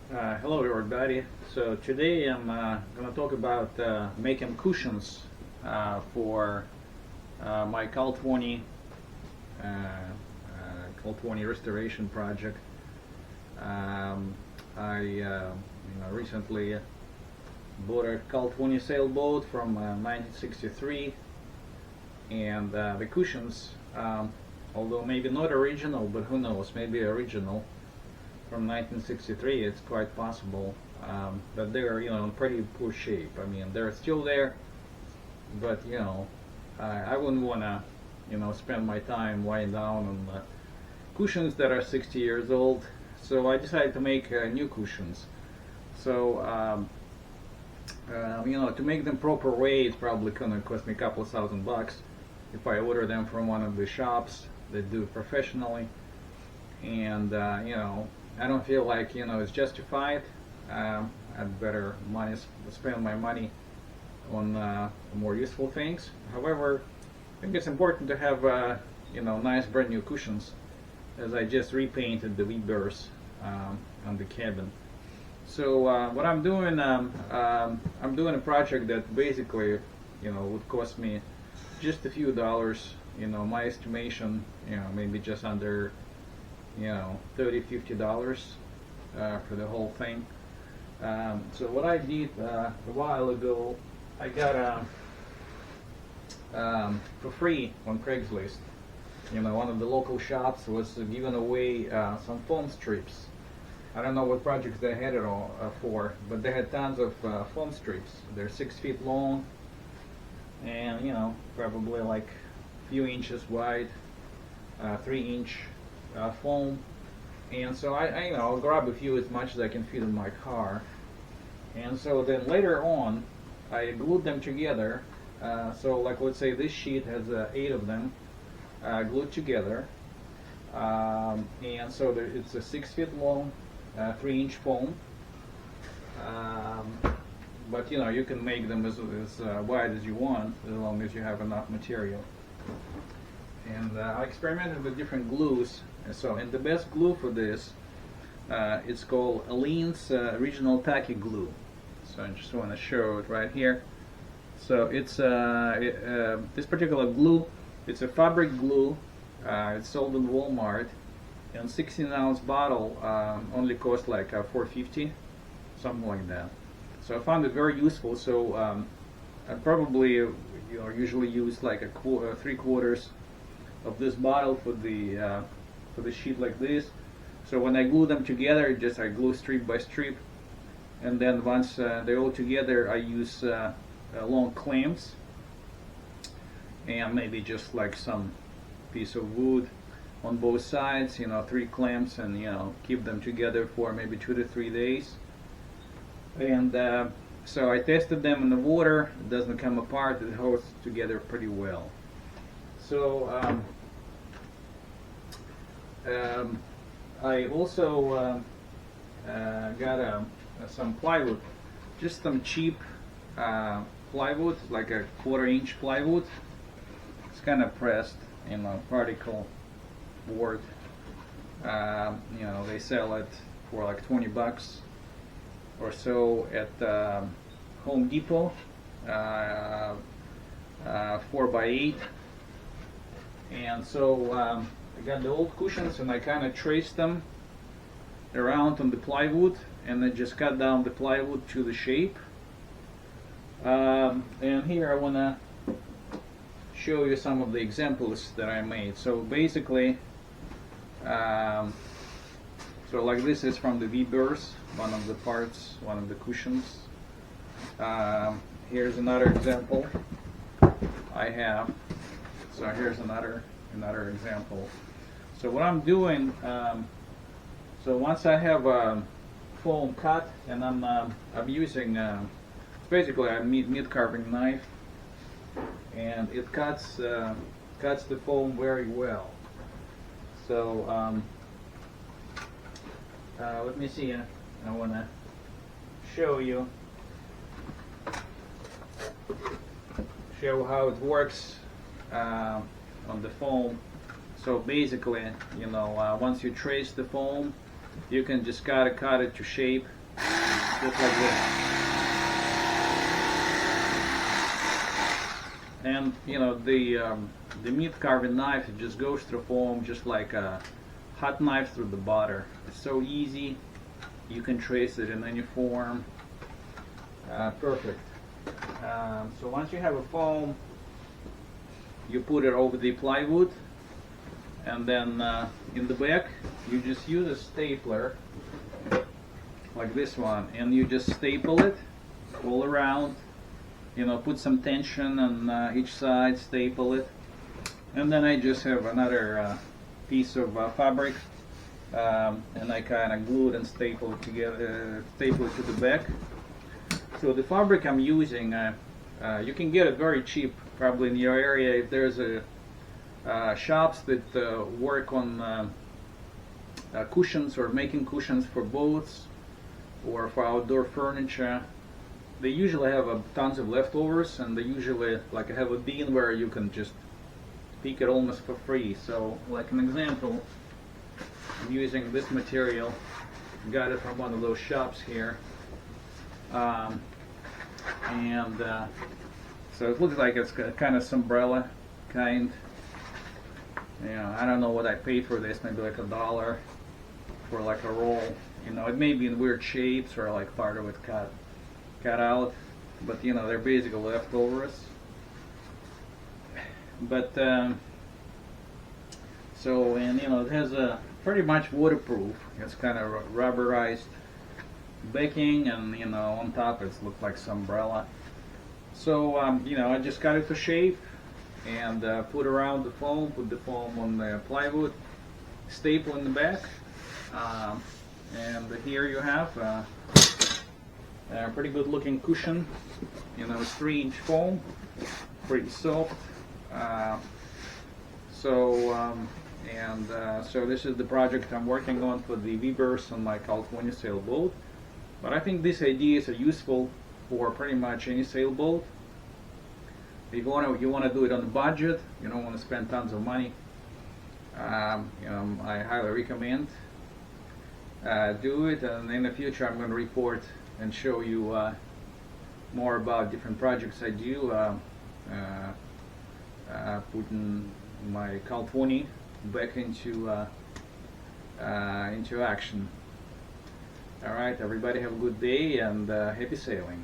Hello everybody. So today I'm going to talk about making cushions for my Cal 20 restoration project. I recently bought a Cal 20 sailboat from 1963, and the cushions, although maybe not original, but who knows, maybe original from 1963, it's quite possible that they're in pretty poor shape. I mean, they're still there, but I wouldn't want to spend my time lying down on cushions that are 60 years old. So I decided to make new cushions. So to make them proper way, it's probably gonna cost me a couple of $1,000 if I order them from one of the shops that do it professionally. And I don't feel like it's justified. I'd better spend my money on more useful things. However, I think it's important to have nice brand new cushions, as I just repainted the V-burrs on the cabin. So what I'm doing, I'm doing a project that basically would cost me just a few dollars. My estimation, maybe just under $30–50 for the whole thing. So what I did a while ago, I got for free on Craigslist. One of the local shops was giving away some foam strips. I don't know what projects they had it all for, but they had tons of foam strips. They're 6 feet long, and probably like a few inches wide, 3-inch foam. And so I'll grab a few, as much as I can fit in my car. And so then later on, I glued them together. So like, let's say this sheet has 8 of them glued together. And so it's a 6 feet long, 3-inch foam. But you can make them as wide as you want, as long as you have enough material. And I experimented with different glues. And the best glue for this, it's called Aleene's Original Tacky Glue. So I just want to show it right here. So it's this particular glue, it's a fabric glue. It's sold in Walmart, and 16-ounce bottle only costs like $4.50, something like that. So I found it very useful. So I probably usually use like 3/4 of this bottle for the sheet like this. So when I glue them together, I glue strip by strip, and then once they're all together, I use long clamps, and maybe just like some piece of wood on both sides, 3 clamps, and keep them together for maybe 2 to 3 days. And so I tested them in the water. It doesn't come apart. It holds together pretty well. So I also got some plywood, just some cheap plywood, like a 1/4-inch plywood. It's kind of pressed, particle board. They sell it for like $20 or so at Home Depot, 4x8. And so I got the old cushions, and I kind of traced them around on the plywood, and then just cut down the plywood to the shape. And here I want to show you some of the examples that I made. So basically, so like this is from the V-burrs, one of the parts, one of the cushions. Here's another example I have. So here's another example. So what I'm doing, so once I have foam cut, and I'm using basically a meat carving knife, and it cuts the foam very well. So let me see. I want to show how it works on the foam. So basically, once you trace the foam, you can just cut it to shape just like this. And you know the meat carving knife, it just goes through foam just like a hot knife through the butter. It's so easy. You can trace it in any form. Perfect. So once you have a foam, you put it over the plywood, and then in the back you just use a stapler like this one, and you just staple it all around. You know, put some tension on each side, staple it, and then I just have another piece of fabric, and I kind of glue it and staple it together, staple it to the back. So the fabric I'm using, you can get it very cheap, probably in your area. If there's shops that work on cushions or making cushions for boats or for outdoor furniture, they usually have tons of leftovers, and they usually like have a bin where you can just pick it almost for free. So like an example, I'm using this material, got it from one of those shops here, and so it looks like it's kind of umbrella kind. You know, I don't know what I paid for this, maybe like $1 for like a roll. You know, it may be in weird shapes or like part of it cut out, but you know, they're basically leftovers. But so, and you know, it has a pretty much waterproof. It's kind of rubberized backing, and you know, on top it looks like some umbrella. So you know, I just cut it to shape and put around the foam, put the foam on the plywood, staple in the back, and here you have a pretty good looking cushion. You know, it's 3-inch foam, pretty soft. So this is the project I'm working on for the Weavers on my California sailboat. But I think these ideas are useful for pretty much any sailboat. If you want to do it on a budget, you don't want to spend tons of money, you know, I highly recommend do it. And in the future, I'm going to report and show you more about different projects I do, putting my California back into action. All right, everybody have a good day, and happy sailing.